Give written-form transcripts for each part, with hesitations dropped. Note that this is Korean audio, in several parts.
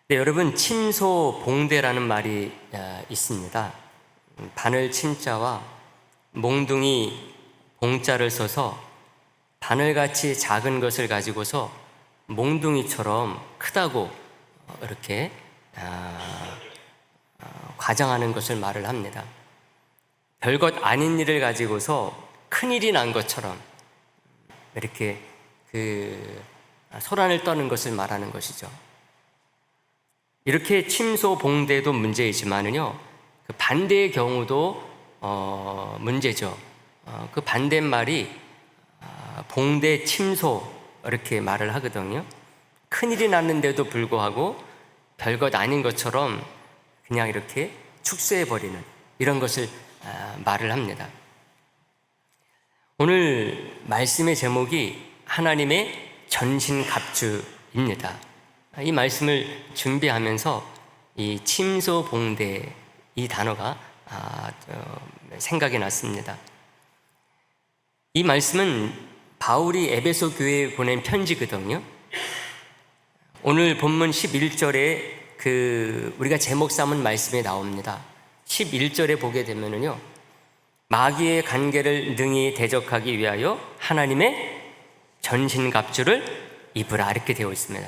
네, 여러분, 침소봉대라는 말이 있습니다. 바늘 침자와 몽둥이 봉자를 써서 바늘같이 작은 것을 가지고서 몽둥이처럼 크다고 이렇게 과장하는 것을 말을 합니다. 별것 아닌 일을 가지고서 큰일이 난 것처럼 이렇게 소란을 떠는 것을 말하는 것이죠. 이렇게 침소봉대도 문제이지만은요, 그 반대의 경우도 문제죠. 그 반대말이 봉대 침소 이렇게 말을 하거든요. 큰일이 났는데도 불구하고 별것 아닌 것처럼 그냥 이렇게 축소해버리는 이런 것을 말을 합니다. 오늘 말씀의 제목이 하나님의 전신갑주입니다. 이 말씀을 준비하면서 이 침소봉대 이 단어가 생각이 났습니다. 이 말씀은 바울이 에베소 교회에 보낸 편지거든요. 오늘 본문 11절에 우리가 제목 삼은 말씀에 나옵니다. 11절에 보게 되면은요, 마귀의 간계를 능히 대적하기 위하여 하나님의 전신갑주를 입으라 이렇게 되어 있습니다.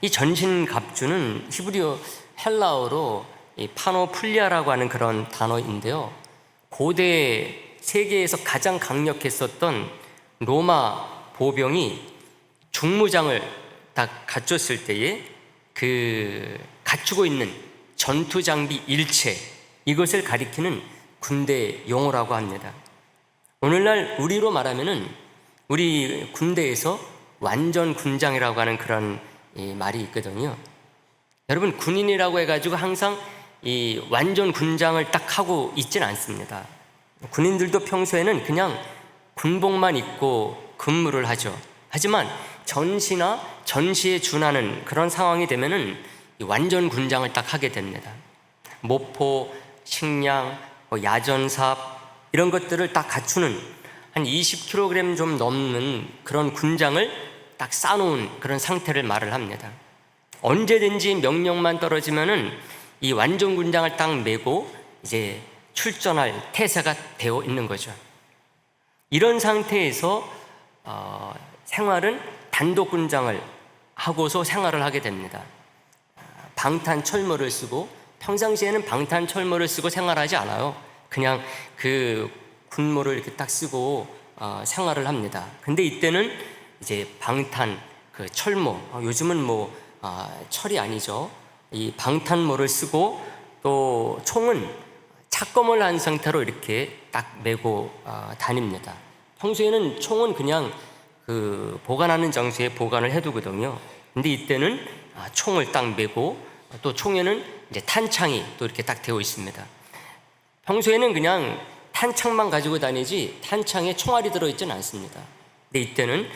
이 전신갑주는 히브리어 헬라어로 파노플리아라고 하는 그런 단어인데요, 고대 세계에서 가장 강력했었던 로마 보병이 중무장을 딱 갖췄을 때에 갖추고 있는 전투 장비 일체, 이것을 가리키는 군대 용어라고 합니다. 오늘날 우리로 말하면은 우리 군대에서 완전 군장이라고 하는 그런 말이 있거든요. 여러분, 군인이라고 해가지고 항상 이 완전 군장을 딱 하고 있진 않습니다. 군인들도 평소에는 그냥 군복만 입고 근무를 하죠. 하지만 전시나 전시에 준하는 그런 상황이 되면은 완전 군장을 딱 하게 됩니다. 모포, 식량, 야전삽 이런 것들을 딱 갖추는 한 20kg 좀 넘는 그런 군장을 딱 쌓아놓은 그런 상태를 말을 합니다. 언제든지 명령만 떨어지면은 이 완전 군장을 딱 메고 이제 출전할 태세가 되어 있는 거죠. 이런 상태에서 생활은 단독 군장을 하고서 생활을 하게 됩니다. 방탄철모를 쓰고, 평상시에는 방탄철모를 쓰고 생활하지 않아요. 그냥 그 군모를 이렇게 딱 쓰고 생활을 합니다. 근데 이때는 이제 방탄 철모, 요즘은 철이 아니죠. 이 방탄모를 쓰고, 또 총은 착검을 한 상태로 이렇게 딱 메고 다닙니다. 평소에는 총은 그냥 보관하는 장소에 보관을 해두거든요. 근데 이때는 총을 딱 메고, 또 총에는 이제 탄창이 또 이렇게 딱 되어 있습니다. 평소에는 그냥 탄창만 가지고 다니지 탄창에 총알이 들어있지는 않습니다. 근데 이때는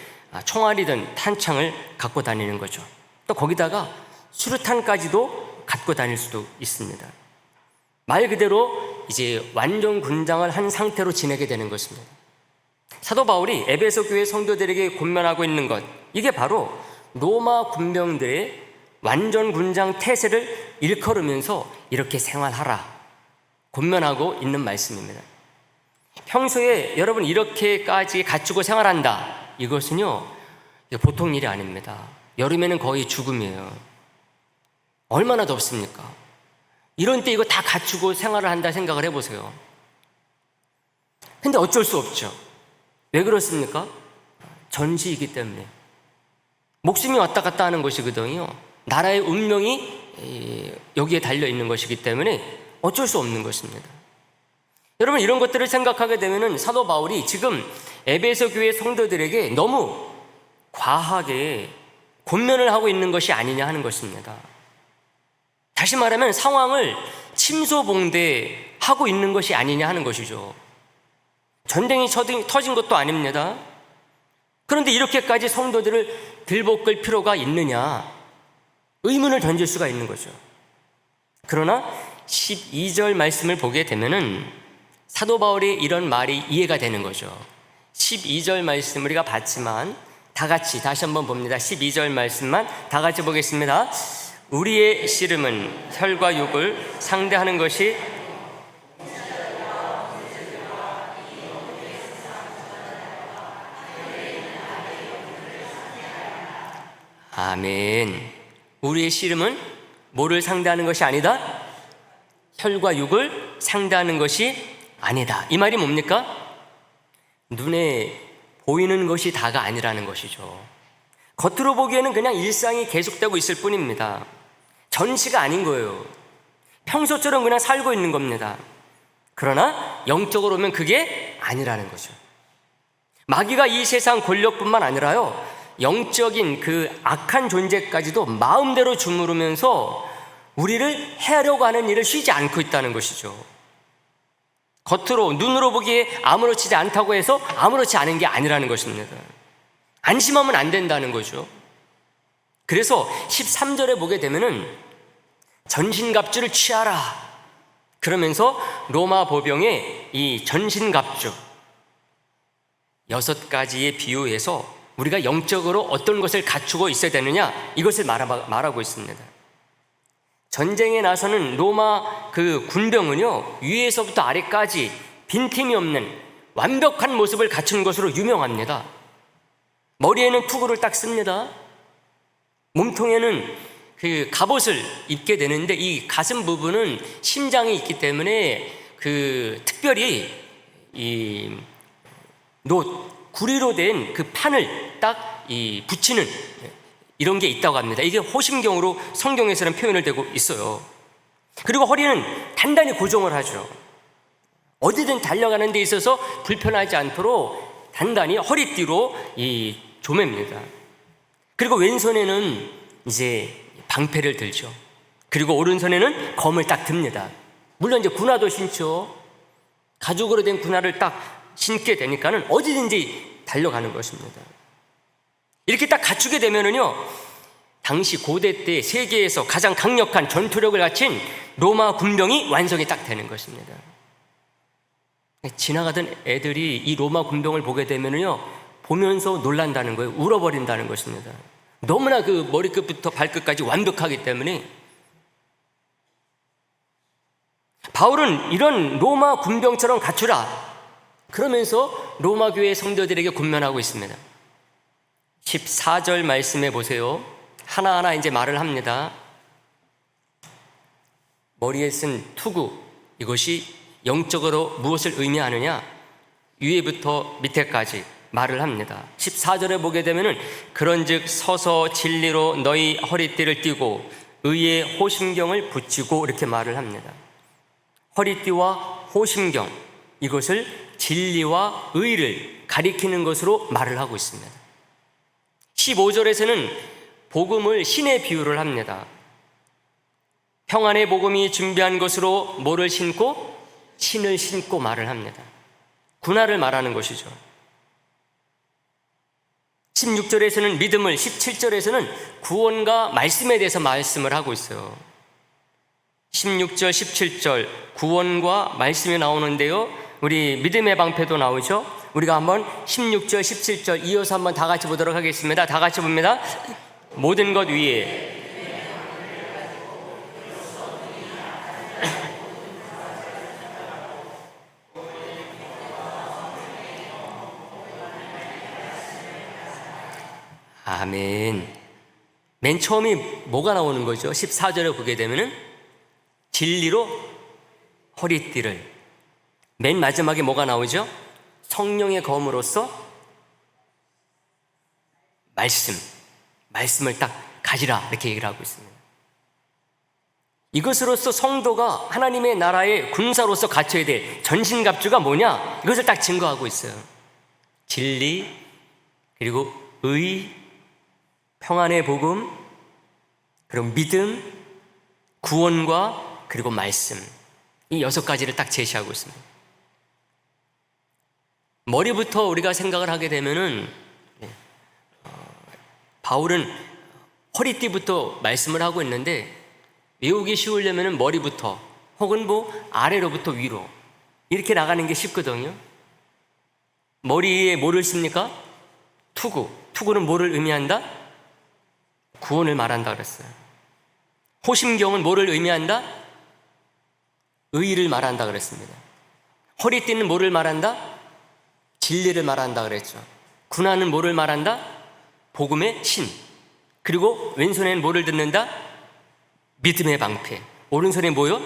총알이든 탄창을 갖고 다니는 거죠. 또 거기다가 수류탄까지도 갖고 다닐 수도 있습니다. 말 그대로 이제 완전 군장을 한 상태로 지내게 되는 것입니다. 사도 바울이 에베소 교회 성도들에게 권면하고 있는 것, 이게 바로 로마 군병들의 완전 군장 태세를 일컬으면서 이렇게 생활하라 권면하고 있는 말씀입니다. 평소에 여러분 이렇게까지 갖추고 생활한다, 이것은요 보통 일이 아닙니다. 여름에는 거의 죽음이에요. 얼마나 덥습니까? 이런 때 이거 다 갖추고 생활을 한다 생각을 해보세요. 근데 어쩔 수 없죠. 왜 그렇습니까? 전시이기 때문에. 목숨이 왔다 갔다 하는 것이거든요. 나라의 운명이 여기에 달려있는 것이기 때문에 어쩔 수 없는 것입니다. 여러분, 이런 것들을 생각하게 되면 사도 바울이 지금 에베소 교회 성도들에게 너무 과하게 권면을 하고 있는 것이 아니냐 하는 것입니다. 다시 말하면 상황을 침소봉대하고 있는 것이 아니냐 하는 것이죠. 전쟁이 터진 것도 아닙니다. 그런데 이렇게까지 성도들을 들볶을 필요가 있느냐, 의문을 던질 수가 있는 거죠. 그러나 12절 말씀을 보게 되면은 사도 바울의 이런 말이 이해가 되는 거죠. 12절 말씀 우리가 봤지만 다 같이 다시 한번 봅니다. 12절 말씀만 다 같이 보겠습니다. 우리의 씨름은 혈과 육을 상대하는 것이 아멘. 우리의 씨름은 뭐를 상대하는 것이 아니다? 혈과 육을 상대하는 것이 아니다. 이 말이 뭡니까? 눈에 보이는 것이 다가 아니라는 것이죠. 겉으로 보기에는 그냥 일상이 계속되고 있을 뿐입니다. 전시가 아닌 거예요. 평소처럼 그냥 살고 있는 겁니다. 그러나 영적으로 보면 그게 아니라는 거죠. 마귀가 이 세상 권력뿐만 아니라요, 영적인 그 악한 존재까지도 마음대로 주무르면서 우리를 해하려고 하는 일을 쉬지 않고 있다는 것이죠. 겉으로 눈으로 보기에 아무렇지 않다고 해서 아무렇지 않은 게 아니라는 것입니다. 안심하면 안 된다는 거죠. 그래서 13절에 보게 되면은 전신갑주를 취하라 그러면서 로마 보병의 이 전신갑주 6가지의 비유에서 우리가 영적으로 어떤 것을 갖추고 있어야 되느냐, 이것을 말하고 있습니다. 전쟁에 나서는 로마 그 군병은요, 위에서부터 아래까지 빈틈이 없는 완벽한 모습을 갖춘 것으로 유명합니다. 머리에는 투구를 딱 씁니다. 몸통에는 그 갑옷을 입게 되는데, 이 가슴 부분은 심장이 있기 때문에 그 특별히 이 구리로 된 그 판을 딱 붙이는 이런 게 있다고 합니다. 이게 호심경으로 성경에서는 표현을 되고 있어요. 그리고 허리는 단단히 고정을 하죠. 어디든 달려가는 데 있어서 불편하지 않도록 단단히 허리띠로 조맵니다. 그리고 왼손에는 이제 방패를 들죠. 그리고 오른손에는 검을 딱 듭니다. 물론 이제 군화도 신죠. 가죽으로 된 군화를 딱 신게 되니까는 어디든지 달려가는 것입니다. 이렇게 딱 갖추게 되면은요, 당시 고대 때 세계에서 가장 강력한 전투력을 갖춘 로마 군병이 완성이 딱 되는 것입니다. 지나가던 애들이 이 로마 군병을 보게 되면은요, 보면서 놀란다는 거예요. 울어버린다는 것입니다. 너무나 그 머리끝부터 발끝까지 완벽하기 때문에. 바울은 이런 로마 군병처럼 갖추라 그러면서 로마 교회 성도들에게 권면하고 있습니다. 14절 말씀해 보세요. 하나하나 이제 말을 합니다. 머리에 쓴 투구, 이것이 영적으로 무엇을 의미하느냐? 위에부터 밑에까지 말을 합니다. 14절에 보게 되면은 그런즉 서서 진리로 너희 허리띠를 띠고 의의 호심경을 붙이고 이렇게 말을 합니다. 허리띠와 호심경, 이것을 진리와 의를 가리키는 것으로 말을 하고 있습니다. 15절에서는 복음을 신의 비유를 합니다. 평안의 복음이 준비한 것으로 뭐를 신고? 신을 신고 말을 합니다. 군화를 말하는 것이죠. 16절에서는 믿음을, 17절에서는 구원과 말씀에 대해서 말씀을 하고 있어요. 16절, 17절 구원과 말씀이 나오는데요, 우리 믿음의 방패도 나오죠. 우리가 한번 16절, 17절 이어서 한번 다 같이 보도록 하겠습니다. 다 같이 봅니다. 모든 것 위에 아멘. 맨 처음이 뭐가 나오는 거죠? 14절에 보게 되면은 진리로 허리띠를, 맨 마지막에 뭐가 나오죠? 성령의 검으로서 말씀을 딱 가지라 이렇게 얘기를 하고 있습니다. 이것으로서 성도가 하나님의 나라의 군사로서 갖춰야 될 전신갑주가 뭐냐? 이것을 딱 증거하고 있어요. 진리, 그리고 의, 평안의 복음, 그리고 믿음, 구원과 그리고 말씀, 이 6가지를 딱 제시하고 있습니다. 머리부터 우리가 생각을 하게 되면은 바울은 허리띠부터 말씀을 하고 있는데, 외우기 쉬우려면은 머리부터 혹은 아래로부터 위로 이렇게 나가는 게 쉽거든요. 머리에 뭐를 씁니까? 투구. 투구는 뭐를 의미한다? 구원을 말한다 그랬어요. 호심경은 뭐를 의미한다? 의를 말한다 그랬습니다. 허리띠는 뭐를 말한다? 진리를 말한다 그랬죠. 군화는 뭐를 말한다? 복음의 신. 그리고 왼손에는 뭐를 듣는다? 믿음의 방패. 오른손에 뭐요?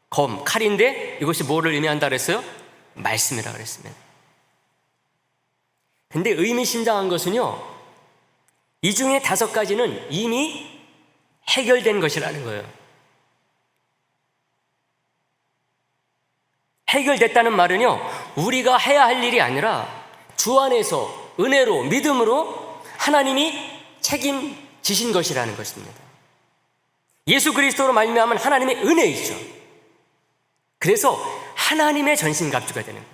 검, 칼인데 이것이 뭐를 의미한다 그랬어요? 말씀이라 그랬습니다. 근데 의미심장한 것은요, 이 중에 5가지는 이미 해결된 것이라는 거예요. 해결됐다는 말은요, 우리가 해야 할 일이 아니라 주 안에서 은혜로, 믿음으로 하나님이 책임지신 것이라는 것입니다. 예수 그리스도로 말미암은 하나님의 은혜이죠. 그래서 하나님의 전신갑주가 되는 거예요.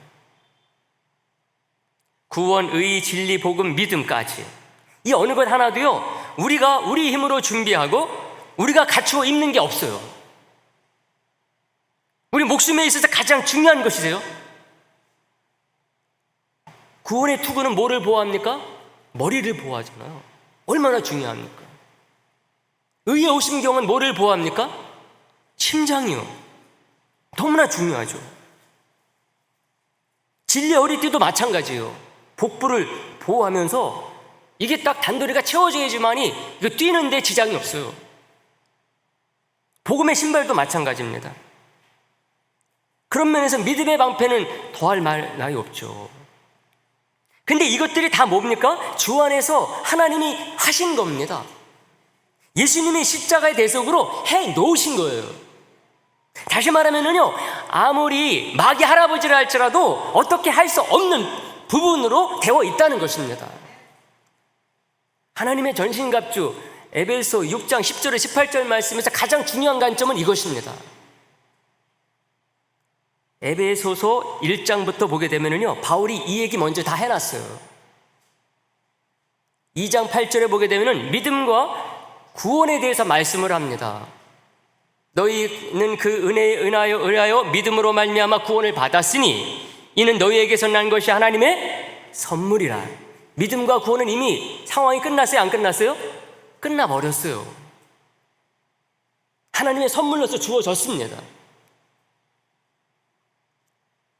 구원, 의, 진리, 복음, 믿음까지 이 어느 것 하나도요, 우리가 우리 힘으로 준비하고 우리가 갖추어 입는 게 없어요. 우리 목숨에 있어서 가장 중요한 것이세요. 구원의 투구는 뭐를 보호합니까? 머리를 보호하잖아요. 얼마나 중요합니까? 의의 호심경은 뭐를 보호합니까? 심장이요. 너무나 중요하죠. 진리의 허리띠도 마찬가지예요. 복부를 보호하면서 이게 딱 단도리가 채워져야지만이 이거 뛰는데 지장이 없어요. 복음의 신발도 마찬가지입니다. 그런 면에서 믿음의 방패는 더할 나위 없죠. 근데 이것들이 다 뭡니까? 주 안에서 하나님이 하신 겁니다. 예수님이 십자가의 대속으로 해 놓으신 거예요. 다시 말하면요, 아무리 마귀 할아버지라 할지라도 어떻게 할 수 없는 부분으로 되어 있다는 것입니다. 하나님의 전신갑주, 에베소 6장 10절에 18절 말씀에서 가장 중요한 관점은 이것입니다. 에베소서 1장부터 보게 되면요, 바울이 이 얘기 먼저 다 해놨어요. 2장 8절에 보게 되면은 믿음과 구원에 대해서 말씀을 합니다. 너희는 그 은혜에 은하여 믿음으로 말미암아 구원을 받았으니 이는 너희에게서 난 것이 하나님의 선물이라. 믿음과 구원은 이미 상황이 끝났어요? 안 끝났어요? 끝나버렸어요. 하나님의 선물로서 주어졌습니다.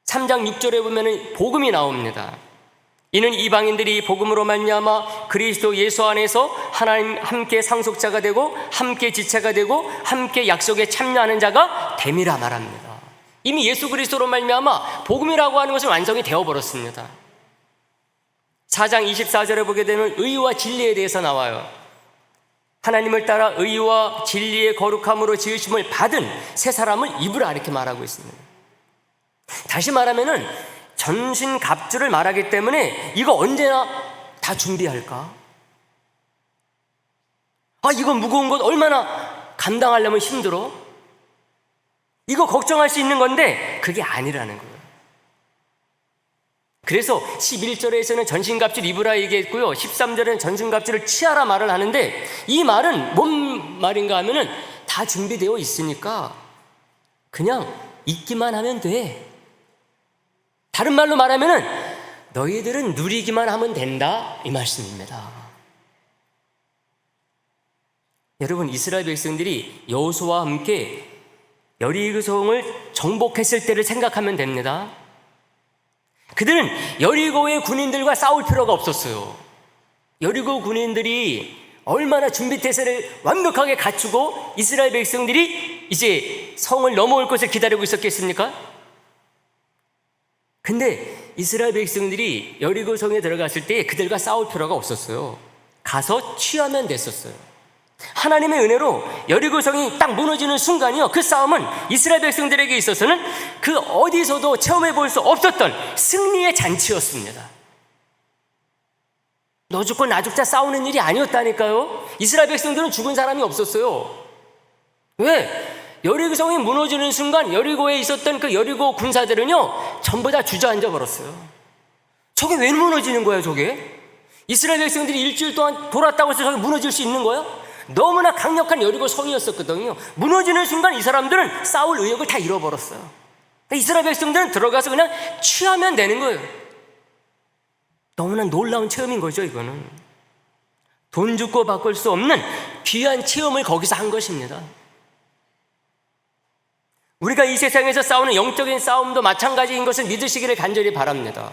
3장 6절에 보면 복음이 나옵니다. 이는 이방인들이 복음으로 말미암아 그리스도 예수 안에서 하나님 함께 상속자가 되고 함께 지체가 되고 함께 약속에 참여하는 자가 됨이라 말합니다. 이미 예수 그리스도로 말미암아 복음이라고 하는 것은 완성이 되어버렸습니다. 4장 24절에 보게 되면 의와 진리에 대해서 나와요. 하나님을 따라 의와 진리의 거룩함으로 지으심을 받은 새 사람을 입으라, 이렇게 말하고 있습니다. 다시 말하면은 전신갑주를 말하기 때문에 이거 언제나 다 준비할까? 이거 무거운 것 얼마나 감당하려면 힘들어? 이거 걱정할 수 있는 건데 그게 아니라는 거예요. 그래서 11절에서는 전신갑주를 입으라 얘기했고요, 13절에는 전신갑주를 취하라 말을 하는데, 이 말은 뭔 말인가 하면은 다 준비되어 있으니까 그냥 입기만 하면 돼. 다른 말로 말하면은 너희들은 누리기만 하면 된다, 이 말씀입니다. 여러분, 이스라엘 백성들이 여호수아와 함께 여리고성을 정복했을 때를 생각하면 됩니다. 그들은 여리고의 군인들과 싸울 필요가 없었어요. 여리고 군인들이 얼마나 준비태세를 완벽하게 갖추고 이스라엘 백성들이 이제 성을 넘어올 것을 기다리고 있었겠습니까? 근데 이스라엘 백성들이 여리고 성에 들어갔을 때 그들과 싸울 필요가 없었어요. 가서 취하면 됐었어요. 하나님의 은혜로 여리고 성이 딱 무너지는 순간이요, 그 싸움은 이스라엘 백성들에게 있어서는 그 어디서도 체험해 볼 수 없었던 승리의 잔치였습니다. 너 죽고 나 죽자 싸우는 일이 아니었다니까요. 이스라엘 백성들은 죽은 사람이 없었어요. 왜? 여리고 성이 무너지는 순간 여리고에 있었던 그 여리고 군사들은요, 전부 다 주저앉아 버렸어요. 저게 왜 무너지는 거예요, 저게? 이스라엘 백성들이 일주일 동안 돌았다고 해서 저게 무너질 수 있는 거예요? 너무나 강력한 여리고 성이었었거든요. 무너지는 순간 이 사람들은 싸울 의욕을 다 잃어버렸어요. 그러니까 이스라엘 백성들은 들어가서 그냥 취하면 되는 거예요. 너무나 놀라운 체험인 거죠, 이거는. 돈 주고 바꿀 수 없는 귀한 체험을 거기서 한 것입니다. 우리가 이 세상에서 싸우는 영적인 싸움도 마찬가지인 것을 믿으시기를 간절히 바랍니다.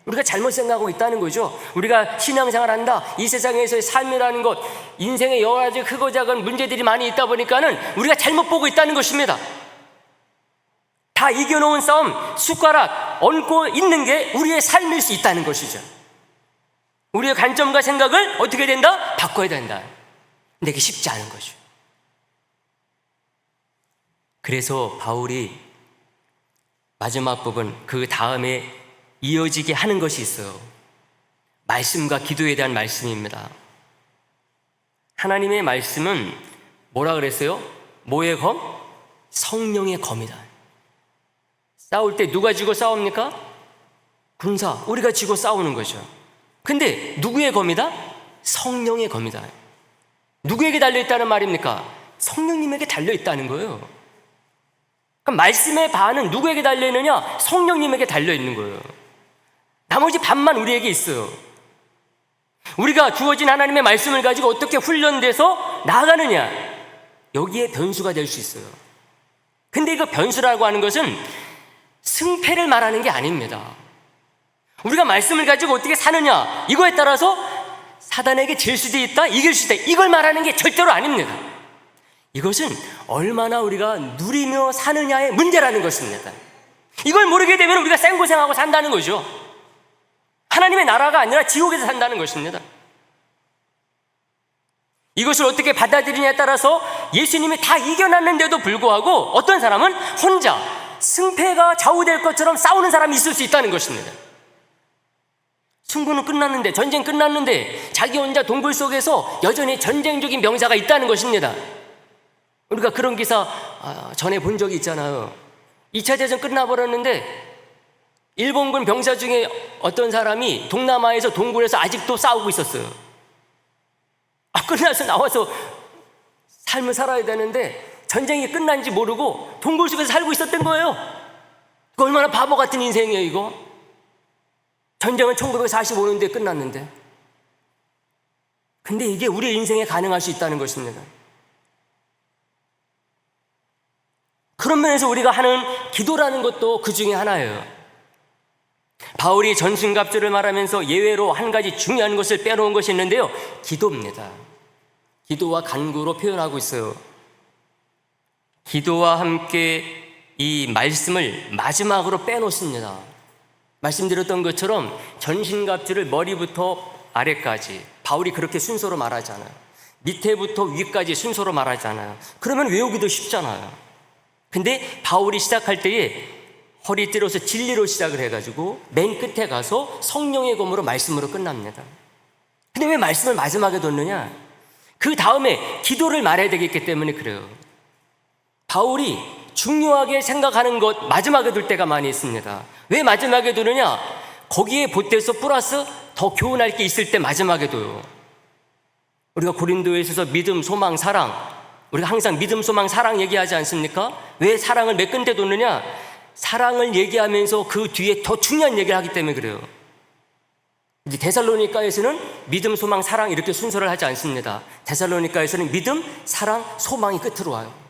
우리가 잘못 생각하고 있다는 거죠. 우리가 신앙생활 한다, 이 세상에서의 삶이라는 것, 인생에 여러 가지 크고 작은 문제들이 많이 있다 보니까는 우리가 잘못 보고 있다는 것입니다. 다 이겨놓은 싸움, 숟가락 얹고 있는 게 우리의 삶일 수 있다는 것이죠. 우리의 관점과 생각을 어떻게 된다? 바꿔야 된다. 근데 그게 쉽지 않은 거죠. 그래서 바울이 마지막 부분, 그 다음에 이어지게 하는 것이 있어요. 말씀과 기도에 대한 말씀입니다. 하나님의 말씀은 뭐라 그랬어요? 뭐의 검? 성령의 검이다. 싸울 때 누가 지고 싸웁니까? 군사, 우리가 지고 싸우는 거죠. 근데 누구의 검이다? 성령의 검이다. 누구에게 달려있다는 말입니까? 성령님에게 달려있다는 거예요. 그럼 말씀의 반은 누구에게 달려있느냐? 성령님에게 달려있는 거예요. 나머지 반만 우리에게 있어요. 우리가 주어진 하나님의 말씀을 가지고 어떻게 훈련돼서 나아가느냐, 여기에 변수가 될 수 있어요. 근데 이거 변수라고 하는 것은 승패를 말하는 게 아닙니다. 우리가 말씀을 가지고 어떻게 사느냐, 이거에 따라서 사단에게 질 수도 있다, 이길 수도 있다, 이걸 말하는 게 절대로 아닙니다. 이것은 얼마나 우리가 누리며 사느냐의 문제라는 것입니다. 이걸 모르게 되면 우리가 생고생하고 산다는 거죠. 하나님의 나라가 아니라 지옥에서 산다는 것입니다. 이것을 어떻게 받아들이냐에 따라서 예수님이 다 이겨놨는데도 불구하고 어떤 사람은 혼자 승패가 좌우될 것처럼 싸우는 사람이 있을 수 있다는 것입니다. 승부는 끝났는데, 전쟁 끝났는데 자기 혼자 동굴 속에서 여전히 전쟁적인 병사가 있다는 것입니다. 우리가 그런 기사 전에 본 적이 있잖아요. 2차 대전 끝나버렸는데 일본군 병사 중에 어떤 사람이 동남아에서 동굴에서 아직도 싸우고 있었어요. 끝나서 나와서 삶을 살아야 되는데 전쟁이 끝난지 모르고 동굴 속에서 살고 있었던 거예요. 이거 얼마나 바보 같은 인생이에요, 이거. 전쟁은 1945년도에 끝났는데. 근데 이게 우리의 인생에 가능할 수 있다는 것입니다. 그런 면에서 우리가 하는 기도라는 것도 그 중에 하나예요. 바울이 전신갑주를 말하면서 예외로 한 가지 중요한 것을 빼놓은 것이 있는데요, 기도입니다. 기도와 간구로 표현하고 있어요. 기도와 함께 이 말씀을 마지막으로 빼놓습니다. 말씀드렸던 것처럼 전신갑주를 머리부터 아래까지 바울이 그렇게 순서로 말하잖아요. 밑에부터 위까지 순서로 말하잖아요. 그러면 외우기도 쉽잖아요. 근데 바울이 시작할 때에 허리띠로서 진리로 시작을 해가지고 맨 끝에 가서 성령의 검으로 말씀으로 끝납니다. 근데 왜 말씀을 마지막에 뒀느냐? 그 다음에 기도를 말해야 되겠기 때문에 그래요. 바울이 중요하게 생각하는 것 마지막에 둘 때가 많이 있습니다. 왜 마지막에 두느냐? 거기에 보태서 플러스 더 교훈할 게 있을 때 마지막에 둬요. 우리가 고린도에 있어서 믿음, 소망, 사랑, 우리가 항상 믿음, 소망, 사랑 얘기하지 않습니까? 왜 사랑을 몇 군데 뒀느냐? 사랑을 얘기하면서 그 뒤에 더 중요한 얘기를 하기 때문에 그래요. 이제 데살로니가에서는 믿음, 소망, 사랑 이렇게 순서를 하지 않습니다. 데살로니가에서는 믿음, 사랑, 소망이 끝으로 와요.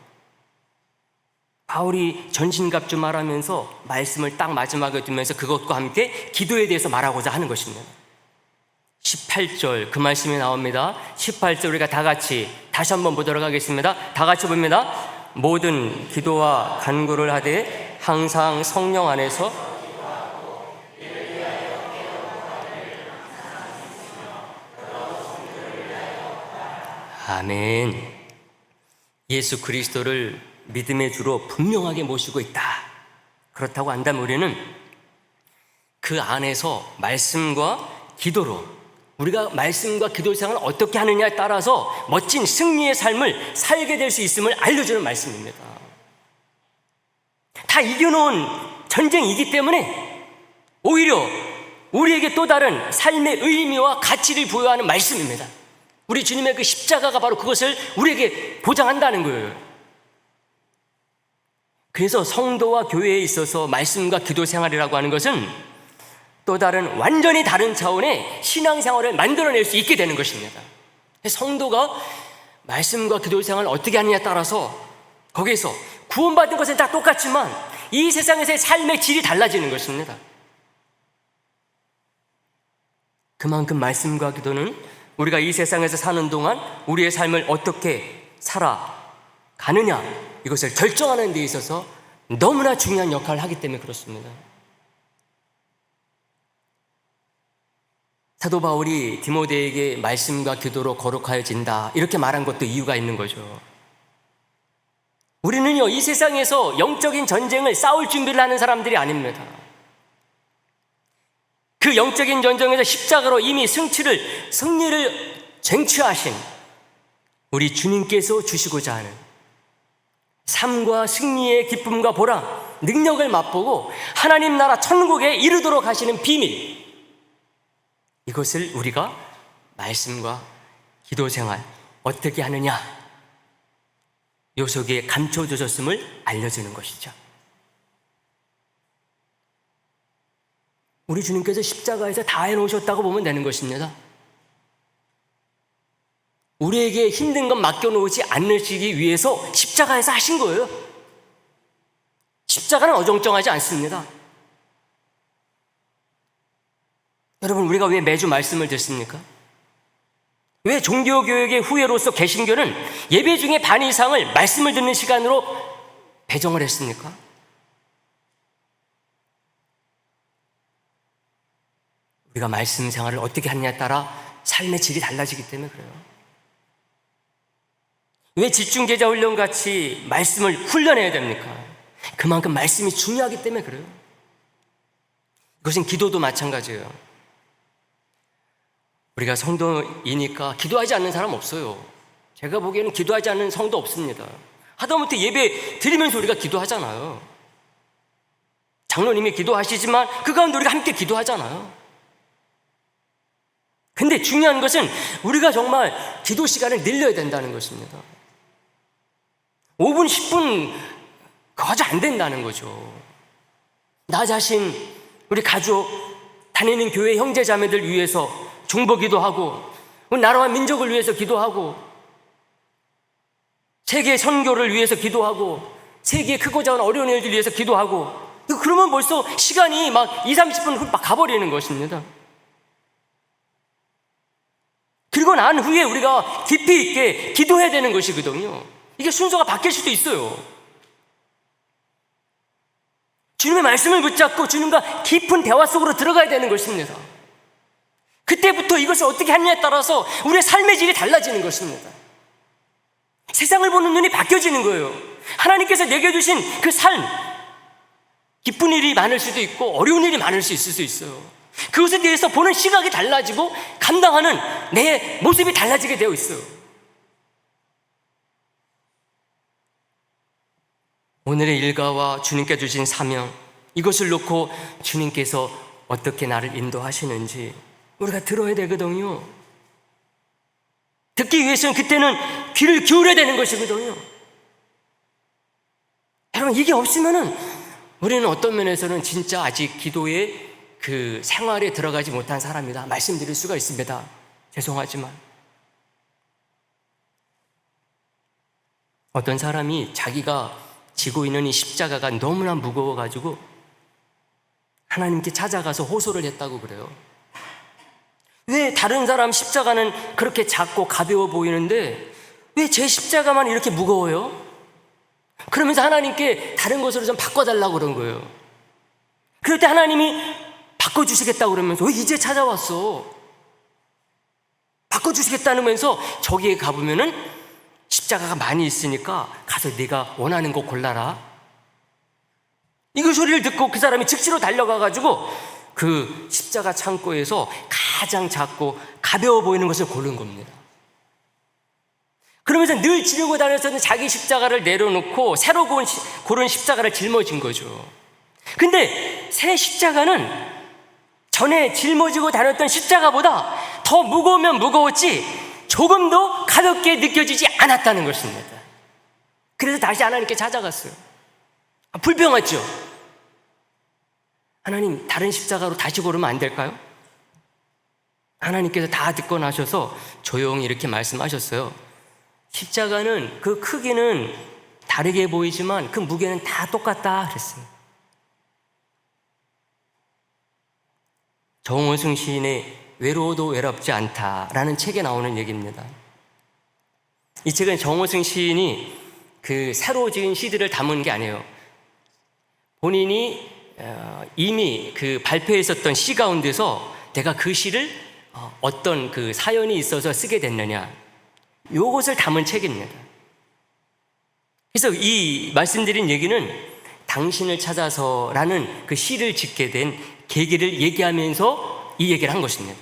바울이 전신갑주 말하면서 말씀을 딱 마지막에 두면서 그것과 함께 기도에 대해서 말하고자 하는 것입니다. 18절 그 말씀이 나옵니다. 18절 우리가 다 같이 다시 한번 보도록 하겠습니다. 다 같이 봅니다. 모든 기도와 간구를 하되 항상 성령 안에서 아멘. 예수 그리스도를 믿음의 주로 분명하게 모시고 있다. 그렇다고 한다면 우리는 그 안에서 말씀과 기도로 우리가 말씀과 기도 생활을 어떻게 하느냐에 따라서 멋진 승리의 삶을 살게 될 수 있음을 알려주는 말씀입니다. 다 이겨놓은 전쟁이기 때문에 오히려 우리에게 또 다른 삶의 의미와 가치를 부여하는 말씀입니다. 우리 주님의 그 십자가가 바로 그것을 우리에게 보장한다는 거예요. 그래서 성도와 교회에 있어서 말씀과 기도 생활이라고 하는 것은 또 다른 완전히 다른 차원의 신앙생활을 만들어낼 수 있게 되는 것입니다. 성도가 말씀과 기도 생활을 어떻게 하느냐에 따라서 거기에서 구원받은 것은 다 똑같지만 이 세상에서의 삶의 질이 달라지는 것입니다. 그만큼 말씀과 기도는 우리가 이 세상에서 사는 동안 우리의 삶을 어떻게 살아가느냐, 이것을 결정하는 데 있어서 너무나 중요한 역할을 하기 때문에 그렇습니다. 사도 바울이 디모데에게 말씀과 기도로 거룩하여진다 이렇게 말한 것도 이유가 있는 거죠. 우리는요, 이 세상에서 영적인 전쟁을 싸울 준비를 하는 사람들이 아닙니다. 그 영적인 전쟁에서 십자가로 이미 승리를 쟁취하신 우리 주님께서 주시고자 하는 삶과 승리의 기쁨과 보람, 능력을 맛보고 하나님 나라 천국에 이르도록 하시는 비밀, 이것을 우리가 말씀과 기도 생활 어떻게 하느냐, 요 속에 감춰주셨음을 알려주는 것이죠. 우리 주님께서 십자가에서 다 해놓으셨다고 보면 되는 것입니다. 우리에게 힘든 것 맡겨놓지 않으시기 위해서 십자가에서 하신 거예요. 십자가는 어정쩡하지 않습니다. 여러분, 우리가 왜 매주 말씀을 듣습니까? 왜 종교교육의 후예로서 개신교는 예배 중에 반 이상을 말씀을 듣는 시간으로 배정을 했습니까? 우리가 말씀 생활을 어떻게 하느냐에 따라 삶의 질이 달라지기 때문에 그래요. 왜 집중제자 훈련같이 말씀을 훈련해야 됩니까? 그만큼 말씀이 중요하기 때문에 그래요. 이것은 기도도 마찬가지예요. 우리가 성도이니까 기도하지 않는 사람 없어요. 제가 보기에는 기도하지 않는 성도 없습니다. 하다못해 예배 드리면서 우리가 기도하잖아요. 장로님이 기도하시지만 그 가운데 우리가 함께 기도하잖아요. 근데 중요한 것은 우리가 정말 기도 시간을 늘려야 된다는 것입니다. 5분, 10분 그거 안 된다는 거죠. 나 자신, 우리 가족, 다니는 교회 형제 자매들 위해서 중보기도 하고, 우리 나라와 민족을 위해서 기도하고, 세계 선교를 위해서 기도하고, 세계에 크고 작은 어려운 일들 위해서 기도하고, 그러면 벌써 시간이 막 20, 30분 훅 막 가버리는 것입니다. 그리고 난 후에 우리가 깊이 있게 기도해야 되는 것이거든요. 이게 순서가 바뀔 수도 있어요. 주님의 말씀을 붙잡고 주님과 깊은 대화 속으로 들어가야 되는 것입니다. 그때부터 이것을 어떻게 하느냐에 따라서 우리의 삶의 질이 달라지는 것입니다. 세상을 보는 눈이 바뀌어지는 거예요. 하나님께서 내게 주신 그 삶, 기쁜 일이 많을 수도 있고 어려운 일이 많을 수 있을 수 있어요. 그것에 대해서 보는 시각이 달라지고 감당하는 내 모습이 달라지게 되어 있어요. 오늘의 일과와 주님께 주신 사명, 이것을 놓고 주님께서 어떻게 나를 인도하시는지 우리가 들어야 되거든요. 듣기 위해서는 그때는 귀를 기울여야 되는 것이거든요. 여러분, 이게 없으면은 우리는 어떤 면에서는 진짜 아직 기도의 그 생활에 들어가지 못한 사람이다 말씀드릴 수가 있습니다. 죄송하지만 어떤 사람이 자기가 지고 있는 이 십자가가 너무나 무거워가지고 하나님께 찾아가서 호소를 했다고 그래요. 왜 다른 사람 십자가는 그렇게 작고 가벼워 보이는데 왜 제 십자가만 이렇게 무거워요? 그러면서 하나님께 다른 것으로 좀 바꿔달라고 그런 거예요. 그럴 때 하나님이 바꿔주시겠다고 그러면서 왜 이제 찾아왔어? 바꿔주시겠다면서 저기에 가보면은 십자가가 많이 있으니까 가서 네가 원하는 거 골라라. 이 소리를 듣고 그 사람이 즉시로 달려가가지고 그 십자가 창고에서 가장 작고 가벼워 보이는 것을 고른 겁니다. 그러면서 늘 지르고 다녔었던 자기 십자가를 내려놓고 새로 고른 십자가를 짊어진 거죠. 근데 새 십자가는 전에 짊어지고 다녔던 십자가보다 더 무거우면 무거웠지 조금 더 가볍게 느껴지지 않았다는 것입니다. 그래서 다시 하나님께 찾아갔어요. 불평했죠. 하나님, 다른 십자가로 다시 고르면 안 될까요? 하나님께서 다 듣고 나셔서 조용히 이렇게 말씀하셨어요. 십자가는 그 크기는 다르게 보이지만 그 무게는 다 똑같다 그랬어요. 정호승 시인의 외로워도 외롭지 않다라는 책에 나오는 얘기입니다. 이 책은 정호승 시인이 그 새로 지은 시들을 담은 게 아니에요. 본인이 이미 그 발표했었던 시 가운데서 내가 그 시를 어떤 그 사연이 있어서 쓰게 됐느냐, 요것을 담은 책입니다. 그래서 이 말씀드린 얘기는 당신을 찾아서라는 그 시를 짓게 된 계기를 얘기하면서 이 얘기를 한 것입니다.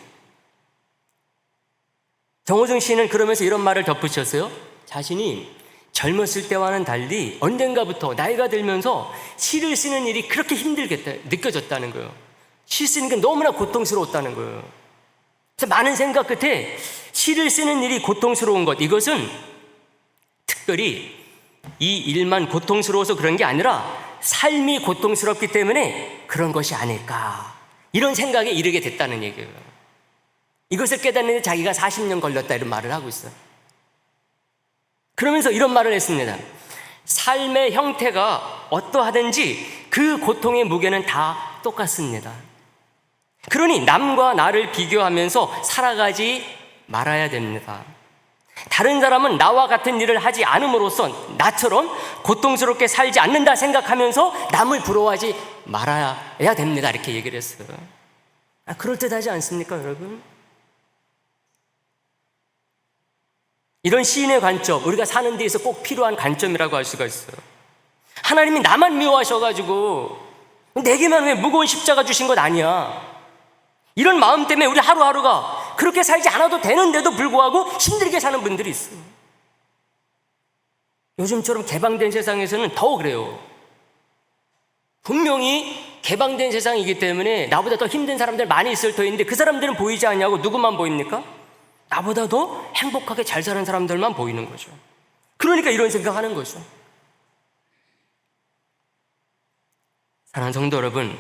정호승 씨는 그러면서 이런 말을 덧붙였어요. 자신이 젊었을 때와는 달리 언젠가부터 나이가 들면서 시를 쓰는 일이 그렇게 힘들겠다 느껴졌다는 거예요. 시 쓰는 게 너무나 고통스러웠다는 거예요. 그래서 많은 생각 끝에 시를 쓰는 일이 고통스러운 것, 이것은 특별히 이 일만 고통스러워서 그런 게 아니라 삶이 고통스럽기 때문에 그런 것이 아닐까, 이런 생각에 이르게 됐다는 얘기예요. 이것을 깨닫는데 자기가 40년 걸렸다 이런 말을 하고 있어요. 그러면서 이런 말을 했습니다. 삶의 형태가 어떠하든지 그 고통의 무게는 다 똑같습니다. 그러니 남과 나를 비교하면서 살아가지 말아야 됩니다. 다른 사람은 나와 같은 일을 하지 않음으로써 나처럼 고통스럽게 살지 않는다 생각하면서 남을 부러워하지 말아야 됩니다. 이렇게 얘기를 했어요. 그럴듯하지 않습니까, 여러분? 이런 시인의 관점, 우리가 사는 데에서 꼭 필요한 관점이라고 할 수가 있어요. 하나님이 나만 미워하셔가지고 내게만 왜 무거운 십자가 주신 것 아니야, 이런 마음 때문에 우리 하루하루가 그렇게 살지 않아도 되는데도 불구하고 힘들게 사는 분들이 있어요. 요즘처럼 개방된 세상에서는 더 그래요. 분명히 개방된 세상이기 때문에 나보다 더 힘든 사람들 많이 있을 터인데 그 사람들은 보이지 않냐고. 누구만 보입니까? 나보다 더 행복하게 잘 사는 사람들만 보이는 거죠. 그러니까 이런 생각하는 거죠. 사랑하는 성도 여러분,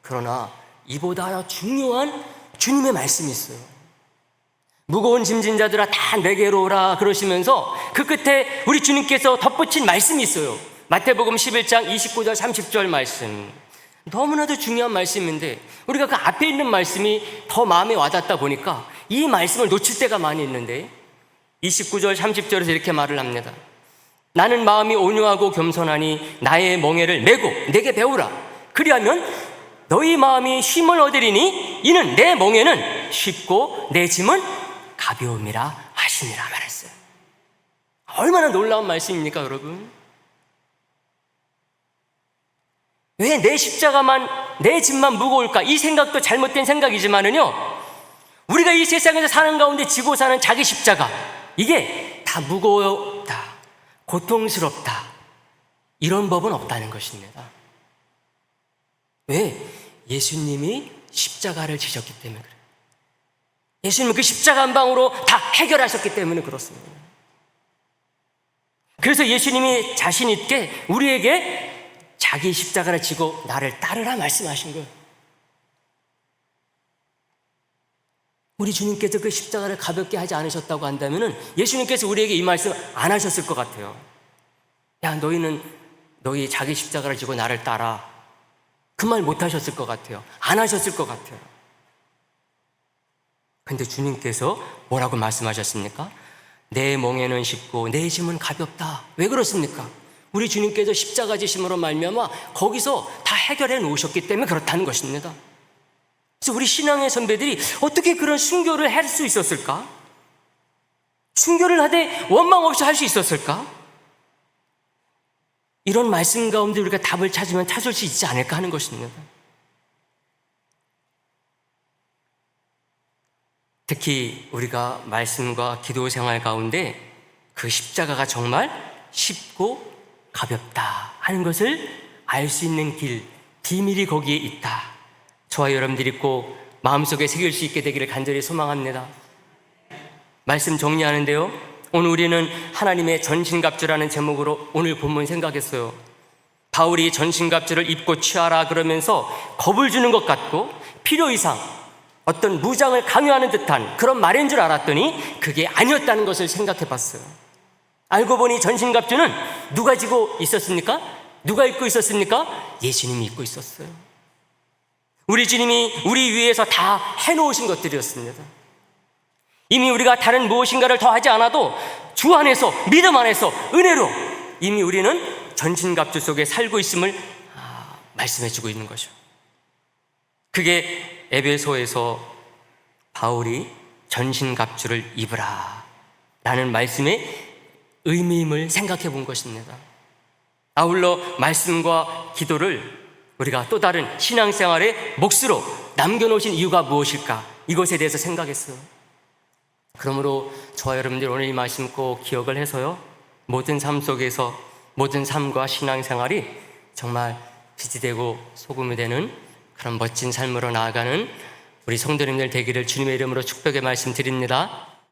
그러나 이보다 중요한 주님의 말씀이 있어요. 무거운 짐진 자들아 다 내게로 오라 그러시면서 그 끝에 우리 주님께서 덧붙인 말씀이 있어요. 마태복음 11장 29절 30절 말씀, 너무나도 중요한 말씀인데 우리가 그 앞에 있는 말씀이 더 마음에 와닿다 보니까 이 말씀을 놓칠 때가 많이 있는데, 29절 30절에서 이렇게 말을 합니다. 나는 마음이 온유하고 겸손하니 나의 멍에를 메고 내게 배우라. 그리하면 너희 마음이 쉼을 얻으리니 이는 내 멍에는 쉽고 내 짐은 가벼움이라 하시니라 말했어요. 얼마나 놀라운 말씀입니까, 여러분? 왜 내 십자가만, 내 짐만 무거울까? 이 생각도 잘못된 생각이지만은요, 우리가 이 세상에서 사는 가운데 지고 사는 자기 십자가, 이게 다 무겁다, 고통스럽다, 이런 법은 없다는 것입니다. 왜? 예수님이 십자가를 지셨기 때문에 그래요. 예수님은 그 십자가 한 방으로 다 해결하셨기 때문에 그렇습니다. 그래서 예수님이 자신 있게 우리에게 자기 십자가를 지고 나를 따르라 말씀하신 거예요. 우리 주님께서 그 십자가를 가볍게 하지 않으셨다고 한다면 예수님께서 우리에게 이 말씀 안 하셨을 것 같아요. 야, 너희는 너희 자기 십자가를 지고 나를 따라, 그 말 못 하셨을 것 같아요. 안 하셨을 것 같아요. 근데 주님께서 뭐라고 말씀하셨습니까? 내 멍에는 쉽고 내 짐은 가볍다. 왜 그렇습니까? 우리 주님께서 십자가 지심으로 말미암아 거기서 다 해결해 놓으셨기 때문에 그렇다는 것입니다. 그래서 우리 신앙의 선배들이 어떻게 그런 순교를 할 수 있었을까? 순교를 하되 원망 없이 할 수 있었을까? 이런 말씀 가운데 우리가 답을 찾으면 찾을 수 있지 않을까 하는 것입니다. 특히 우리가 말씀과 기도 생활 가운데 그 십자가가 정말 쉽고 가볍다 하는 것을 알 수 있는 길, 비밀이 거기에 있다. 저와 여러분들이 꼭 마음속에 새길 수 있게 되기를 간절히 소망합니다. 말씀 정리하는데요, 오늘 우리는 하나님의 전신갑주라는 제목으로 오늘 본문 생각했어요. 바울이 전신갑주를 입고 취하라 그러면서 겁을 주는 것 같고 필요 이상 어떤 무장을 강요하는 듯한 그런 말인 줄 알았더니 그게 아니었다는 것을 생각해 봤어요. 알고 보니 전신갑주는 누가 지고 있었습니까? 누가 입고 있었습니까? 예수님이 입고 있었어요. 우리 주님이 우리 위해서 다 해놓으신 것들이었습니다. 이미 우리가 다른 무엇인가를 더 하지 않아도 주 안에서, 믿음 안에서, 은혜로 이미 우리는 전신갑주 속에 살고 있음을 말씀해주고 있는 거죠. 그게 에베소에서 바울이 전신갑주를 입으라 라는 말씀의 의미임을 생각해 본 것입니다. 아울러 말씀과 기도를 우리가 또 다른 신앙생활의 몫으로 남겨놓으신 이유가 무엇일까? 이것에 대해서 생각했어요. 그러므로 저와 여러분들 오늘 이 말씀 꼭 기억을 해서요, 모든 삶 속에서 모든 삶과 신앙생활이 정말 빛이 되고 소금이 되는 그런 멋진 삶으로 나아가는 우리 성도님들 되기를 주님의 이름으로 축복의 말씀 드립니다.